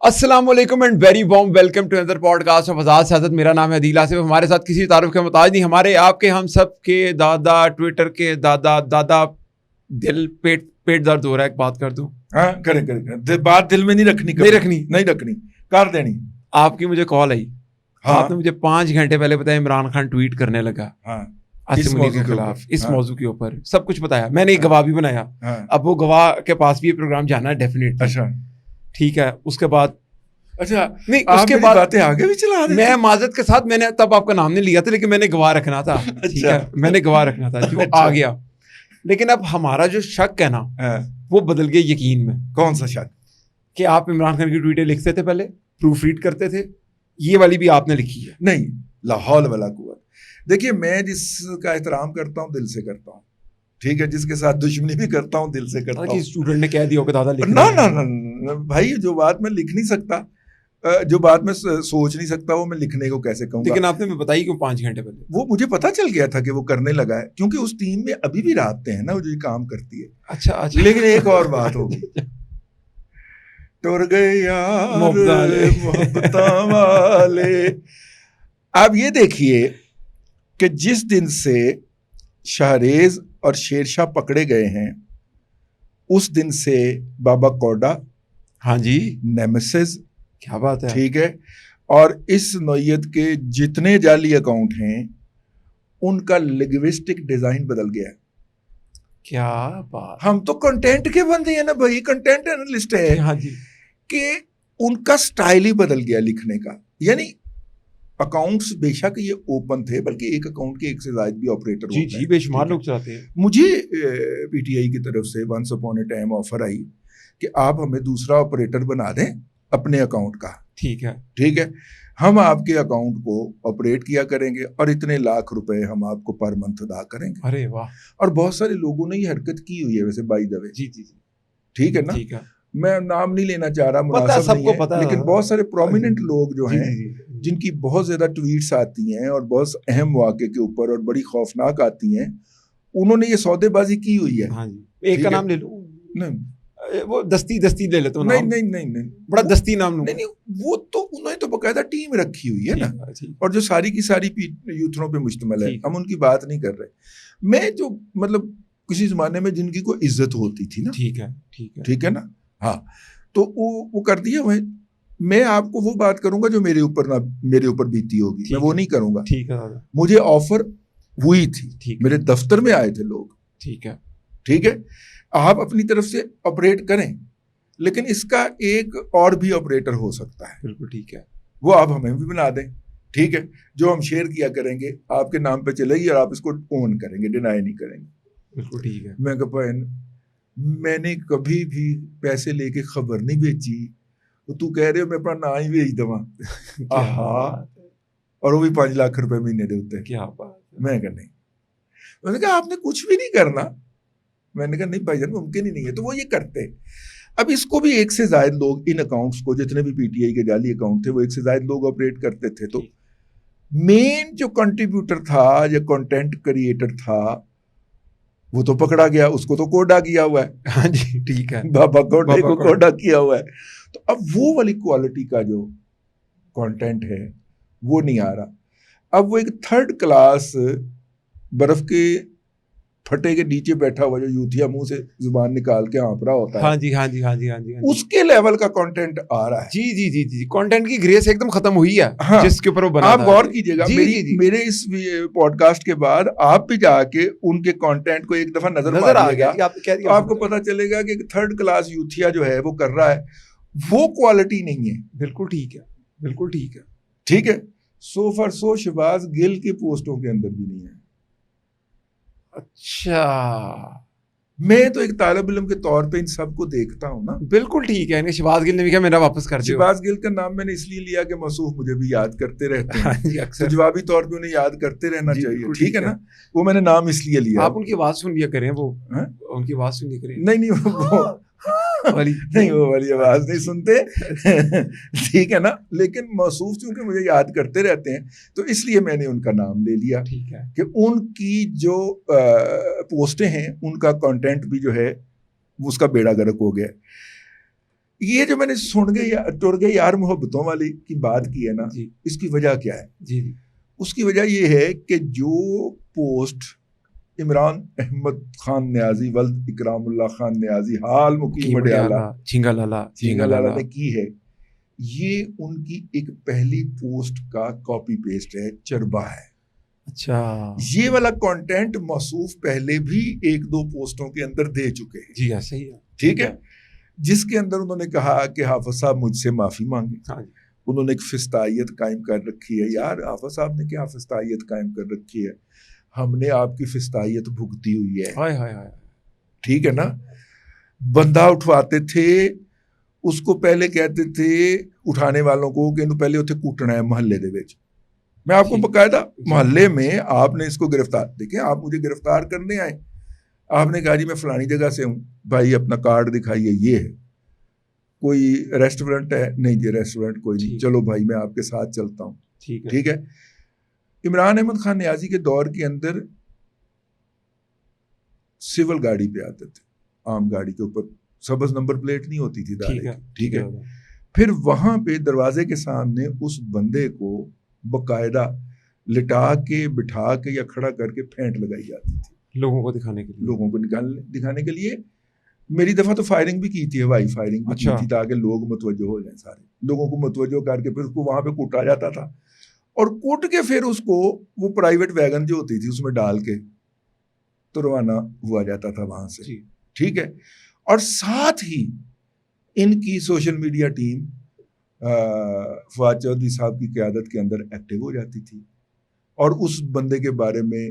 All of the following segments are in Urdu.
السلام علیکم and very warm welcome to another podcast of Azad Siyasat. میرا نام ہے عدیل آصف. ہمارے ساتھ کسی تعارف کے محتاج نہیں, ہمارے آپ کے ہم سب کے دادا, ٹویٹر کے دادا. دل پیٹ درد ہو رہا ہے, ایک بات کر دوں. ہاں کرے بات دل میں نہیں رکھنی کر دینی. آپ کی مجھے کال آئی, آپ نے مجھے 5 گھنٹے پہلے بتایا عمران خان ٹویٹ کرنے لگا عاصم منیر کے خلاف اس موضوع کے اوپر, سب کچھ بتایا. میں نے ایک گواہ بھی بنایا. اب وہ گواہ کے پاس بھی یہ پروگرام جانا ہے ڈیفینیٹ. اچھا ٹھیک ہے. اس کے بعد نہیں, اس کے بعد باتیں آگے بھی چلا رہے. میں معذرت کے ساتھ, میں نے تب آپ کا نام نہیں لیا تھا, لیکن میں نے گواہ رکھنا تھا. ٹھیک ہے, میں نے گواہ رکھنا تھا جو آ گیا. لیکن اب ہمارا جو شک ہے نا وہ بدل گیا یقین میں. کون سا شک؟ کہ آپ عمران خان کی ٹویٹیں لکھتے تھے, پہلے پروف ریڈ کرتے تھے. یہ والی بھی آپ نے لکھی ہے. نہیں, لا حول ولا قوت. دیکھیے, میں جس کا احترام کرتا ہوں دل سے کرتا ہوں, ٹھیک ہے, جس کے ساتھ دشمنی بھی کرتا ہوں دل سے کرتا ہوں. اسٹوڈنٹ نے کہہ دیا کہ دادا نہ بھائی, جو بات میں لکھ نہیں سکتا, جو بات میں سوچ نہیں سکتا, وہ میں لکھنے کو کیسے کہوں گا. لیکن آپ نے بتائی کیوں 5 گھنٹے پہلے؟ وہ مجھے پتا چل گیا تھا کہ وہ کرنے لگا ہے, کیونکہ اس ٹیم میں ابھی بھی راتیں ہیں نا وہ جو کام کرتی ہے. اچھا. لیکن ایک اور بات ہوگی, ٹر گئے یار محبتاں والے. آپ یہ دیکھیے کہ جس دن سے شاہریز اور شیر شاہ پکڑے گئے ہیں, اس دن سے بابا کوڈا, ہاں جی, نیمیسس, کیا بات ہے, ٹھیک ہے, اور اس نوعیت کے جتنے جعلی اکاؤنٹ ہیں ان کا لنگوسٹک ڈیزائن بدل گیا ہے. کیا بات. ہم تو کنٹینٹ کے بندے ہیں نا بھائی, کنٹینٹ انالسٹ ہے. ہاں جی, کہ ان کا سٹائل ہی بدل گیا لکھنے کا. یعنی اکاؤنٹس بے شک یہ اوپن تھے, بلکہ ایک اکاؤنٹ کے ایک سے زائد بھی آپریٹر ہوتے ہیں. جی بے شمار لوگ چاہتے ہیں. مجھے پی ٹی آئی کی طرف سے once upon a time offer آئی کہ آپ ہمیں دوسرا آپریٹر بنا دیں اپنے اکاؤنٹ کا. ٹھیک ہے, ہم آپ کے اکاؤنٹ کو آپریٹ کیا کریں گے اور اتنے لاکھ روپے ہم آپ کو پر منتھ ادا کریں گے. ارے واہ. اور بہت سارے لوگوں نے یہ حرکت کی ہوئی ہے ویسے, بائی دا وے. جی, ٹھیک ہے نا. ٹھیک ہے, میں نام نہیں لینا چاہ رہا, مناسب نہیں ہے, لیکن بہت سارے پرومیننٹ لوگ جو ہیں جن کی بہت زیادہ ٹویٹس آتی ہیں اور بہت اہم واقعے کے اوپر اور بڑی خوفناک آتی ہیں, انہوں نے یہ سودے بازی کی ہوئی ہے. ہاں جی, ایک کا نام لے لو. نہیں, وہ دستی لے لیتا ہوں. نہیں, بڑا دستی نام لوں. نہیں, وہ تو انہوں نے تو باقاعدہ ٹیم رکھی ہوئی ہے نا, اور جو ساری کی ساری یوتھروں پہ مشتمل ہے. ہم ان کی بات نہیں کر رہے. میں جو مطلب کسی زمانے میں جن کی کوئی عزت ہوتی تھی نا, ٹھیک ہے نا, ہاں, تو وہ کر دیا. میں آپ کو وہ بات کروں گا جو میرے اوپر بیتی ہوگی, میں وہ نہیں کروں گا. ٹھیک ہے, مجھے آفر ہوئی تھی, میرے دفتر میں آئے تھے لوگ. ٹھیک ہے, آپ اپنی طرف سے آپریٹ کریں, لیکن اس کا ایک اور بھی آپریٹر ہو سکتا ہے. بالکل ٹھیک ہے, وہ آپ ہمیں بھی بنا دیں. ٹھیک ہے, جو ہم شیئر کیا کریں گے آپ کے نام پہ چلے گی اور آپ اس کو اون کریں گے, ڈینائی نہیں کریں گے. بالکل ٹھیک ہے. میں کہا میں نے کبھی بھی پیسے لے کے خبر نہیں بھیجی, تو کہہ رہے ہو میں اپنا نام ہی بھیج دوا. اور وہ بھی 5 لاکھ روپے مہینے دیتے. کیا بات. میں کہا نہیں. میں نے کہا آپ نے کچھ بھی نہیں کرنا. میں نے کہا نہیں بھائی جان, ممکن ہی نہیں ہے. تو وہ یہ کرتے. اب اس کو بھی ایک سے زائد لوگ, ان اکاؤنٹس کو جتنے بھی پی ٹی آئی کے جعلی اکاؤنٹ تھے, وہ ایک سے زائد لوگ آپریٹ کرتے تھے. تو مین جو کنٹریبیوٹر تھا یا کنٹینٹ کریٹر تھا وہ تو پکڑا گیا, اس کو تو کوڈا کیا ہوا ہے. ہاں جی, ٹھیک ہے, بابا کوڈے کو کوڈا کیا ہوا ہے. تو اب وہ والی کوالٹی کا جو کنٹینٹ ہے وہ نہیں آ رہا. اب وہ ایک 3rd کلاس برف کے پھٹے کے نیچے بیٹھا ہوا جو یوتھیا منہ سے زبان نکال کے ہانپ رہا ہوتا ہے, ہاں جی, اس کے لیول کا کنٹینٹ آ رہا ہے. جی, کنٹینٹ کی گریس ایک دم ختم ہوئی ہے. جس کے اوپر وہ بنا. آپ غور کیجیے گا, میرے اس پوڈ کاسٹ کے بعد آپ بھی جا کے ان کے کنٹینٹ کو ایک دفعہ نظر ماریے گا, آپ کو پتا چلے گا کہ 3rd کلاس یوتھیا جو ہے وہ کر رہا ہے, وہ کوالٹی نہیں ہے. بالکل ٹھیک ہے. ٹھیک ہے, سو فار سو شہباز گل کی پوسٹوں کے اندر بھی نہیں ہے. اچھا, میں تو ایک طالب علم کے طور پہ ان سب کو دیکھتا ہوں نا. بالکل ٹھیک ہے. شہباز گل نے بھی کہا میرا واپس کر دیا. شہباز گل کا نام میں نے اس لیے لیا کہ موصوف مجھے بھی یاد کرتے رہتے ہیں, اکثر جوابی طور پہ انہیں یاد کرتے رہنا چاہیے. ٹھیک ہے نا, وہ میں نے نام اس لیے لیا. آپ ان کی آواز سن لیا کریں, وہ ان کی آواز سن لیا کریں. نہیں, وہ والی آواز نہیں سنتے. ٹھیک ہے نا, لیکن موصوف چونکہ مجھے یاد کرتے رہتے ہیں تو اس لیے میں نے ان کا نام لے لیا. ٹھیک ہے, کہ ان کی جو پوسٹیں ہیں ان کا کنٹینٹ بھی جو ہے اس کا بیڑا گرک ہو گیا. یہ جو میں نے سن گئے ٹر گئے یار محبتوں والی کی بات کی ہے نا, جی اس کی وجہ کیا ہے؟ جی اس کی وجہ یہ ہے کہ جو پوسٹ عمران احمد خان نیازی ولد اکرام اللہ خان نیازی حال مقیم وڈیالہ جھینگا لالا نے کی ہے, یہ ان کی ایک پہلی پوسٹ کا کاپی پیسٹ ہے, چربا ہے. اچھا, یہ والا کنٹینٹ موصوف پہلے بھی ایک دو پوسٹوں کے اندر دے چکے ہیں. جی ہاں صحیح ہے, ٹھیک ہے, جس کے اندر انہوں نے کہا کہ حافظ صاحب مجھ سے معافی مانگے. انہوں نے ایک فستائیت قائم کر رکھی ہے. یار حافظ صاحب نے کیا فستائیت قائم کر رکھی ہے؟ ہم نے آپ کی فستائیت بھگتی ہوئی ہے. ٹھیک ہے نا, بندہ اٹھواتے تھے اس کو, پہلے کہتے تھے اٹھانے والوں کو کہ انہوں پہلے اتنے کوٹنا ہے محلے دے وچ. میں آپ کو باقاعدہ محلے میں آپ نے اس کو گرفتار, دیکھیں آپ مجھے گرفتار کرنے آئے, آپ نے کہا جی میں فلانی جگہ سے ہوں, بھائی اپنا کارڈ دکھائیے, یہ ہے. کوئی ریسٹورنٹ ہے؟ نہیں جی ریسٹورنٹ کوئی نہیں, چلو بھائی میں آپ کے ساتھ چلتا ہوں. ٹھیک ہے. عمران احمد خان نیازی کے دور کے اندر سول گاڑی پہ آتے تھے, عام گاڑی کے اوپر سبز نمبر پلیٹ نہیں ہوتی تھی دارے کی. ٹھیک ہے, پھر وہاں پہ دروازے کے سامنے اس بندے کو باقاعدہ لٹا کے بٹھا کے یا کھڑا کر کے پھینٹ لگائی جاتی تھی لوگوں کو دکھانے کے لیے. میری دفعہ تو فائرنگ بھی کی تھی, ہوائی فائرنگ بھی کی تھی, تاکہ لوگ متوجہ ہو جائیں. سارے لوگوں کو متوجہ کر کے پھر اس کو وہاں پہ کوٹا جاتا تھا, اور کوٹ کے پھر اس کو وہ پرائیویٹ ویگن جو ہوتی تھی اس میں ڈال کے تو روانہ ہوا جاتا تھا وہاں سے. ٹھیک ہے, اور ساتھ ہی ان کی social media team Fawad Chaudhry صاحب کی قیادت کے اندر ایکٹیو ہو جاتی تھی, اور اس بندے کے بارے میں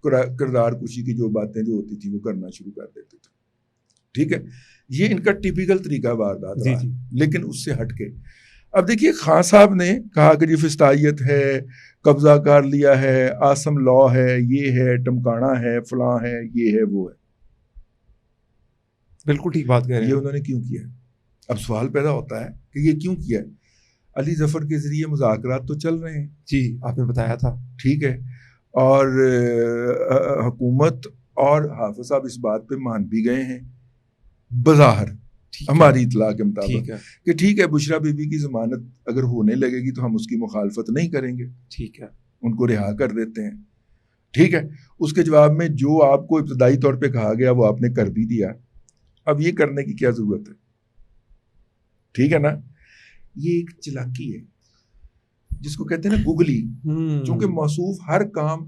کردار کشی کی جو باتیں جو ہوتی تھی وہ کرنا شروع کر دیتے تھے. ٹھیک ہے, یہ ان کا ٹیپیکل طریقہ واردات رہا. لیکن اس سے ہٹ کے اب دیکھیے خان صاحب نے کہا کہ جی فستائیت ہے, قبضہ کر لیا ہے, آسم لا ہے, یہ ہے, ٹمکانا ہے, فلاں ہے, یہ ہے, وہ ہے. بالکل ٹھیک بات کہہ رہے ہیں. یہ انہوں نے کیوں کیا؟ اب سوال پیدا ہوتا ہے کہ یہ کیوں کیا؟ علی ظفر کے ذریعے مذاکرات تو چل رہے ہیں. جی آپ نے بتایا تھا. ٹھیک ہے, اور حکومت اور حافظ صاحب اس بات پہ مان بھی گئے ہیں بظاہر ہماری اطلاع کے مطابق کہ ٹھیک ہے بشرا بی بی کی ضمانت اگر ہونے لگے گی تو ہم اس کی مخالفت نہیں کریں گے. ٹھیک ہے, ان کو رہا کر دیتے ہیں. ٹھیک ہے, اس کے جواب میں جو آپ کو ابتدائی طور پہ کہا گیا وہ آپ نے کر بھی دیا. اب یہ کرنے کی کیا ضرورت ہے؟ ٹھیک ہے نا, یہ ایک چلاکی ہے جس کو کہتے ہیں نا گگلی. چونکہ موصوف ہر کام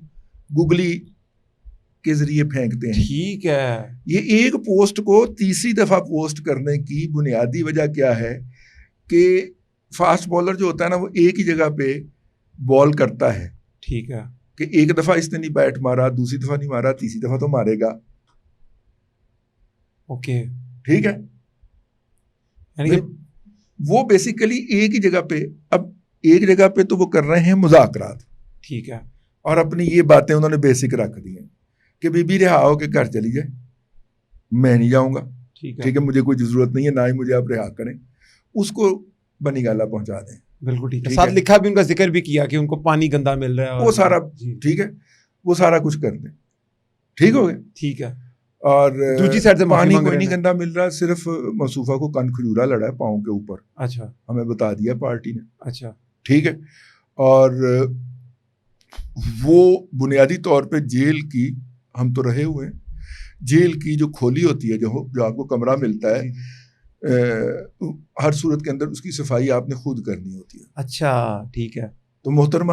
گگلی کے ذریعے پھینکتے ہیں. ٹھیک ہے, یہ ایک پوسٹ کو تیسری دفعہ پوسٹ کرنے کی بنیادی وجہ کیا ہے کہ فاسٹ بالر جو ہوتا ہے نا وہ ایک ہی جگہ پہ بال کرتا ہے. ٹھیک ہے, کہ ایک دفعہ اس نے نہیں بیٹ مارا, دوسری دفعہ نہیں مارا, تیسری دفعہ تو مارے گا. اوکے, ٹھیک ہے, یعنی وہ بیسیکلی ایک ہی جگہ پہ, اب ایک جگہ پہ تو وہ کر رہے ہیں مذاکرات. ٹھیک ہے, اور اپنی یہ باتیں انہوں نے بیسک رکھ دی ہیں کہ بی بی رہا ہو کے گھر چلی جائے, میں نہیں جاؤں گا. ٹھیک ہے, مجھے کوئی ضرورت نہیں ہے, نہ ہی مجھے آپ رہا کریں, اس کو بنی گالا پہنچا دیں. بالکل ٹھیک ہے, ساتھ لکھا بھی ان کا ذکر بھی کیا کہ ان کو پانی گندا مل رہا ہے, وہ سارا ٹھیک ہے, وہ سارا کچھ کر دیں. ٹھیک ہو گیا. ٹھیک ہے, اور دوسری سائڈ سے پانی کوئی نہیں گندا مل رہا, صرف مصوفہ کو کن کھجورا لڑا ہے پاؤں کے اوپر. اچھا, ہمیں بتا دیا پارٹی نے. اچھا, ٹھیک ہے, اور وہ بنیادی طور پہ جیل کی, ہم تو رہے ہوئے ہیں, جیل کی جو کھولی ہوتی ہے, جو آپ کو کمرہ ملتا ہے, ہر صورت کے اندر اس کی صفائی آپ نے خود کرنی ہوتی ہے. اچھا ٹھیک ہے, تو محترمہ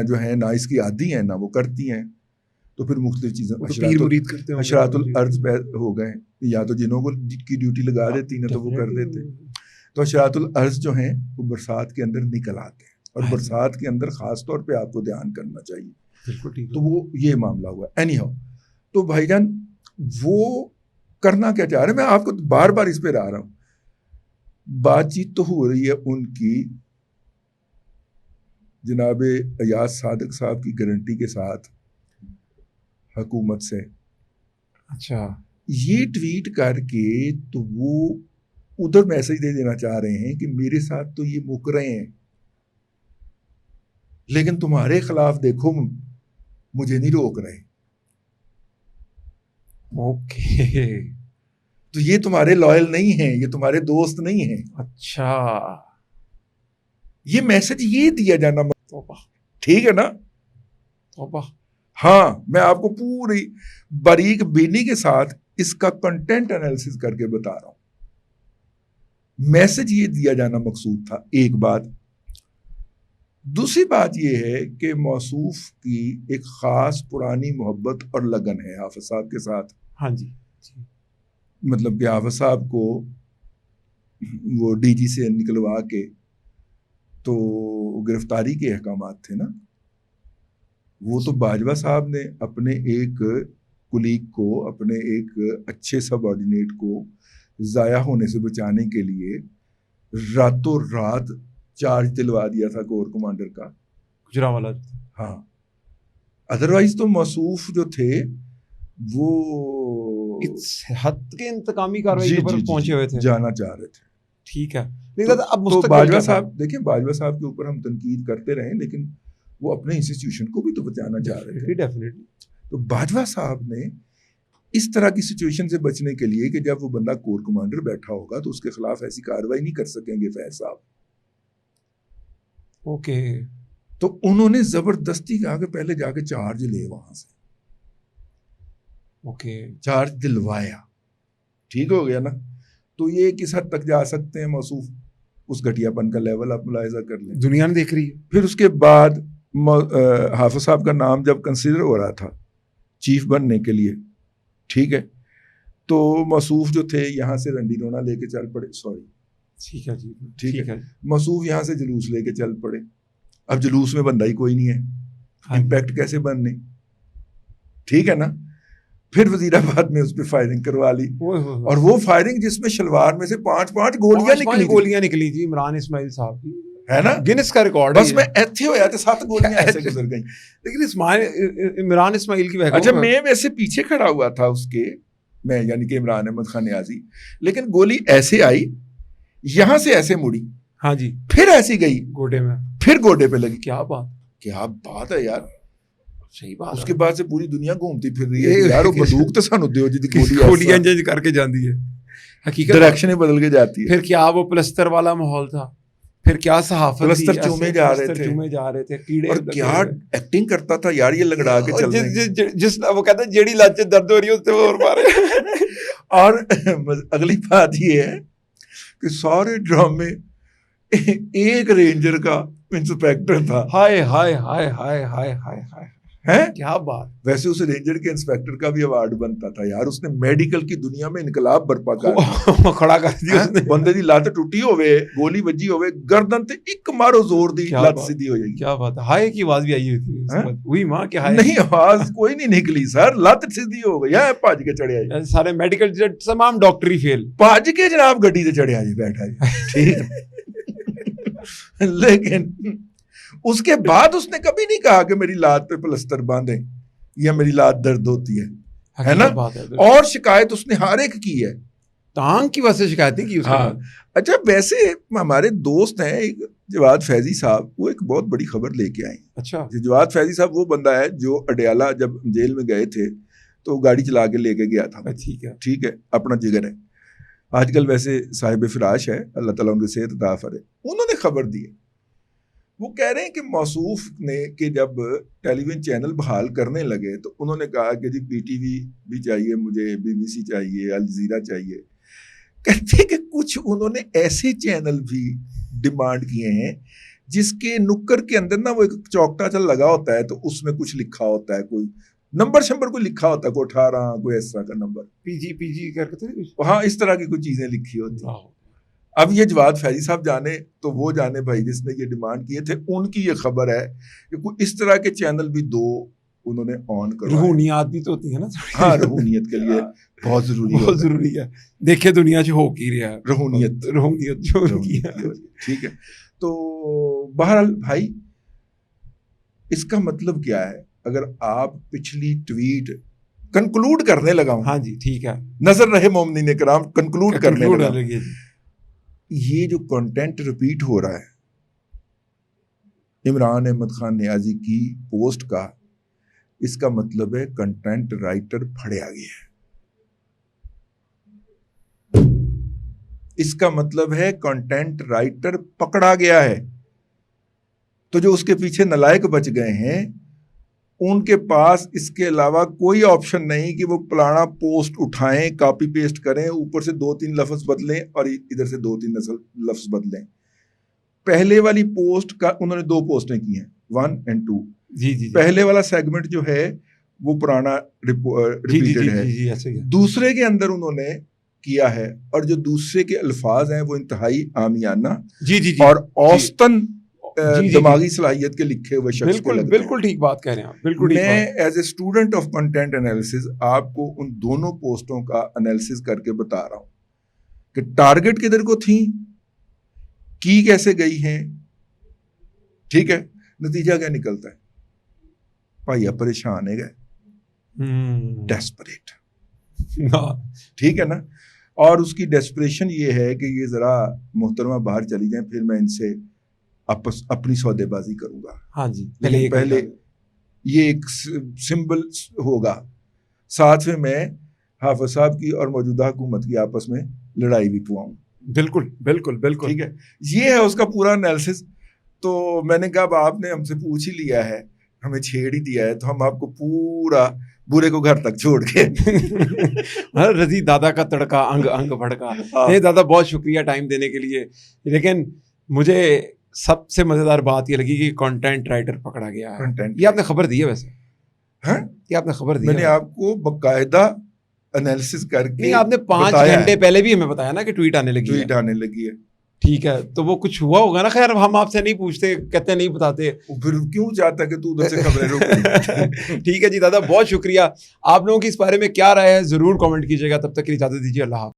جو ہیں نہ اس کی عادی ہیں نہ وہ کرتی ہیں, تو پھر مختلف چیزیں اشراط الارض ہو گئے, یا تو جنہوں کو کی ڈیوٹی لگا دیتی ہیں تو وہ کر دیتے. تو اشراط الارض جو ہیں وہ برسات کے اندر نکل آتے ہیں, اور برسات کے اندر خاص طور پہ آپ کو دھیان کرنا چاہیے. تو وہ یہ معاملہ ہوا. اینی ہاؤ, تو بھائی جان وہ کرنا کیا چاہ رہے ہیں, میں آپ کو بار بار اس پہ آ رہا ہوں. بات چیت تو ہو رہی ہے ان کی جناب ایاز صادق صاحب کی گارنٹی کے ساتھ حکومت سے. اچھا, یہ ٹویٹ کر کے تو وہ ادھر میسج دے دینا چاہ رہے ہیں کہ میرے ساتھ تو یہ مک رہے ہیں, لیکن تمہارے خلاف دیکھو مجھے نہیں روک رہے. اوکے, تو یہ تمہارے لائل نہیں ہیں, یہ تمہارے دوست نہیں ہیں. اچھا, یہ میسج یہ دیا جانا, ٹھیک ہے نا. ہاں, میں آپ کو پوری باریک بینی کے ساتھ اس کا کنٹینٹ انالیسس کر کے بتا رہا ہوں. میسج یہ دیا جانا مقصود تھا, ایک بات. دوسری بات یہ ہے کہ موصوف کی ایک خاص پرانی محبت اور لگن ہے حافظ صاحب کے ساتھ. ہاں جی, مطلب کہ حافظ صاحب کو وہ ڈی جی سے نکلوا کے تو گرفتاری کے احکامات تھے نا, وہ تو باجوہ صاحب نے اپنے ایک کلیگ کو, اپنے ایک اچھے سب آرڈینیٹ کو ضائع ہونے سے بچانے کے لیے راتوں رات چارج دلوا دیا تھا کور کمانڈر کا, گجرانوالہ. ہاں, ادروائز تو موصوف جو تھے وہ اس حد کے انتقامی کارروائی پر پہنچے ہوئے تھے, جانا چاہ رہے تھے. ٹھیک ہے, اب تو باجوہ صاحب دیکھیں, باجوہ صاحب کے اوپر ہم تنقید کرتے رہے, لیکن وہ اپنے انسٹیٹیوشن کو بھی تو بچانا چاہ رہے تھے. ڈیفینیٹلی. تو باجوہ صاحب نے اس طرح کی سچویشن سے بچنے کے لیے کہ جب وہ بندہ کور کمانڈر بیٹھا ہوگا تو اس کے خلاف ایسی کارروائی نہیں کر سکیں گے فیض صاحب. اوکے, تو انہوں نے زبردستی کہا کہ پہلے جا کے چارج لے وہاں سے. اوکے, چارج دلوایا, ٹھیک ہو گیا نا. تو یہ کس حد تک جا سکتے ہیں موصوف, اس گھٹیا پن کا لیول آپ ملاحظہ کر لیں, دنیا نے دیکھ رہی ہے. پھر اس کے بعد حافظ صاحب کا نام جب کنسیڈر ہو رہا تھا چیف بننے کے لیے, ٹھیک ہے, تو موصوف جو تھے یہاں سے رنڈی رونا لے کے چل پڑے. سوری, ٹھیک ہے جی, ٹھیک ہے. موصوف یہاں سے جلوس لے کے چل پڑے. اب جلوس میں بندہ ہی کوئی نہیں ہے, امپیکٹ کیسے بننے, ٹھیک ہے نا. پھر وزیر آباد میں اس پہ فائرنگ کروا لی, اور وہ فائرنگ جس میں شلوار میں سے 5 گولیاں نکلی تھی عمران اسماعیل صاحب کی, ہے نا, گنس کا ریکارڈ. بس میں ایتھے ہوا تھا 7 گولیاں ایسے گزر گئیں. لیکن عمران اسماعیل کی اچھا, میں ویسے پیچھے کھڑا ہوا تھا اس کے, میں یعنی کہ عمران احمد خان نیازی, لیکن گولی ایسے آئی, یہاں سے ایسے مڑی, ہاں جی, پھر ایسی گئی گوڈے میں, پھر گوڈے پہ لگی. کیا بات ہے یار, صحیح بات. اس کے بعد سے پوری دنیا گھومتی پھر رہی ہے یار, وہ بندوق تو سانو دیو جی دی گولیاں چینج کر کے جاندی ہے, حقیقت ڈائریکشن بدل کے جاتی ہے. پھر کیا وہ پلستر والا ماحول تھا, پھر کیا صحافت, پلستر چومے جا رہے تھے, کیڑے, اور کیا ایکٹنگ کرتا تھا یار, یہ لگڑا کے چل رہے, جس وہ کہتا ہے جیڑی لات درد ہو رہی ہے اس سے وہ اور مارے. اور اگلی بات یہ ہے کہ سارے ڈرامے ایک رینجر کا انسپیکٹر تھا. ہائے ہائے ہائے ہائے ہائے ہائے ہائے, کیا بات. ویسے اس رینجر کے انسپیکٹر کا بھی ایوارڈ بنتا تھا یار, اس نے میڈیکل کی دنیا میں انقلاب برپا کھڑا کر دیا اس نے. بندے دی لات ٹوٹی ہوئے, گولی بجی ہوئے, گردن تے ایک مارو زور دی, لات سیدھی ہو جائے گی. کیا بات ہے, ہائے کی آواز بھی آئی ہوئی تھی وہی ماں کے ہائے. نہیں, آواز کوئی نہیں نکلی سر, لات سیدھی ہو گئی, یا بھاج کے چڑھے آئی. سارے میڈیکل تمام ڈاکٹری فیل, بھاج کے جناب گڈی تے چڑھے آئی, بیٹھا جی, ٹھیک ہے. لیکن اس کے بعد اس نے کبھی نہیں کہا کہ میری لات پہ پلستر باندھیں یا میری لات درد ہوتی ہے نا. اور شکایت اس نے ہر ایک کی ہے, ٹانگ کی وجہ سے شکایتیں کی اس نے. اچھا, ویسے ہمارے دوست ہیں ایک جواد فیضی صاحب, وہ ایک بہت بڑی خبر لے کے آئے. اچھا, جواد فیضی صاحب وہ بندہ ہے جو اڈیالہ جب جیل میں گئے تھے تو گاڑی چلا کے لے کے گیا تھا. ٹھیک ہے, اپنا جگر ہے, آج کل ویسے صاحب فراش ہے, اللہ تعالیٰ ان کی صحت عطا فرمائے. انہوں نے خبر دی ہے, وہ کہہ رہے ہیں کہ موصوف نے کہ جب ٹیلی ویژن چینل بحال کرنے لگے تو انہوں نے کہا کہ جی پی ٹی وی بھی چاہیے مجھے, بی بی سی چاہیے, الجزیرہ چاہیے. کہتے کہ کچھ انہوں نے ایسے چینل بھی ڈیمانڈ کیے ہیں جس کے نکر کے اندر نا وہ ایک چوکٹا چل لگا ہوتا ہے, تو اس میں کچھ لکھا ہوتا ہے, کوئی نمبر شمبر کوئی لکھا ہوتا ہے, کوئی 18 کوئی اس طرح کا نمبر, پی جی کر کے, ہاں اس طرح کی کوئی چیزیں لکھی ہوتی ہیں. اب یہ جواد فیضی صاحب جانے تو وہ جانے بھائی جس نے یہ ڈیمانڈ کیے تھے, ان کی یہ خبر ہے کہ کوئی اس طرح کے چینل بھی 2 انہوں نے آن کروائے. روحانیات بھی تو ہوتی ہے نا, ہاں روحانیت کے لیے بہت ضروری ہے. دیکھے دنیا جو ہو کی رہا ہے روحانیت جو ٹھیک ہے. تو بہرحال بھائی اس کا مطلب کیا ہے, اگر آپ پچھلی ٹویٹ کنکلوڈ کرنے لگا ہوں, ہاں جی ٹھیک ہے, نظر رہے مومنین کرام, کنکلوڈ کرنے لگا, یہ جو کنٹینٹ ریپیٹ ہو رہا ہے عمران احمد خان نیازی کی پوسٹ کا, اس کا مطلب ہے کنٹینٹ رائٹر پھڑیا گیا ہے. اس کا مطلب ہے کنٹینٹ رائٹر پکڑا گیا ہے. تو جو اس کے پیچھے نلائق بچ گئے ہیں ان کے پاس اس کے علاوہ کوئی آپشن نہیں کہ وہ پلانا پوسٹ اٹھائیں, کاپی پیسٹ کریں, اوپر سے 2-3 لفظ بدلیں اور ادھر سے 2-3 لفظ بدلیں. پہلے والی پوسٹ کا انہوں نے 2 پوسٹیں کی ہیں, 1 and 2. جی پہلے والا سیگمنٹ جو ہے وہ پرانا ریپیٹڈ ہے. دوسرے کے اندر انہوں نے کیا ہے اور جو دوسرے کے الفاظ ہیں وہ انتہائی عامیانہ اور اوسطن دماغی صلاحیت کے لکھے ہوئے شخص کے لگتے ہیں. بالکل ٹھیک بات کہہ رہے ہیں آپ, بالکل. میں as a student of content analysis آپ کو ان دونوں پوسٹوں کا انالیسز کر کے بتا رہا ہوں کہ ٹارگٹ کدھر کو تھیں, کی کیسے گئی ہیں, ٹھیک ہے. نتیجہ کیا نکلتا ہے, بھائی پریشان ہے گئے, ڈیسپریٹ, ٹھیک ہے نا. اور اس کی ڈیسپریشن یہ ہے کہ یہ ذرا محترمہ باہر چلی جائیں, پھر میں ان سے اپنی سودے بازی کروں گا. ہاں جی, پہلے یہ ایک سمبل ہوگا. ساتھ میں حافظ صاحب کی اور موجودہ حکومت کی آپس میں لڑائی بھی پواؤں. بالکل بالکل بالکل, ٹھیک ہے. یہ ہے اس کا پورا انالیسس. تو میں نے کہا اب آپ نے ہم سے پوچھ ہی لیا ہے, ہمیں چھیڑ ہی دیا ہے, تو ہم آپ کو پورا برے کو گھر تک چھوڑ کے رضی دادا کا تڑکا انگ انگ بھڑکا. نہیں دادا, بہت شکریہ ٹائم دینے کے لیے. لیکن مجھے سب سے مزیدار بات یہ لگی کہ کنٹینٹ رائٹر پکڑا گیا ہے. یہ آپ نے خبر دی ہے ویسے؟ ہاں, یہ آپ نے خبر دی. میں نے آپ کو باقاعدہ انالیسس کر کے, آپ نے 5 گھنٹے پہلے بھی ہمیں بتایا نا کہ ٹویٹ آنے لگی ہے. ٹھیک ہے, تو وہ کچھ ہوا ہوگا نا. خیر ہم آپ سے نہیں پوچھتے, کہتے نہیں بتاتے. پھر کیوں چاہتا کہ تو ادھر سے خبریں روک. ٹھیک ہے جی دادا, بہت شکریہ. آپ لوگوں کی اس بارے میں کیا رائے ہے ضرور کامنٹ کیجیے گا. تب تک کے لیے اجازت دیجیے, اللہ حافظ.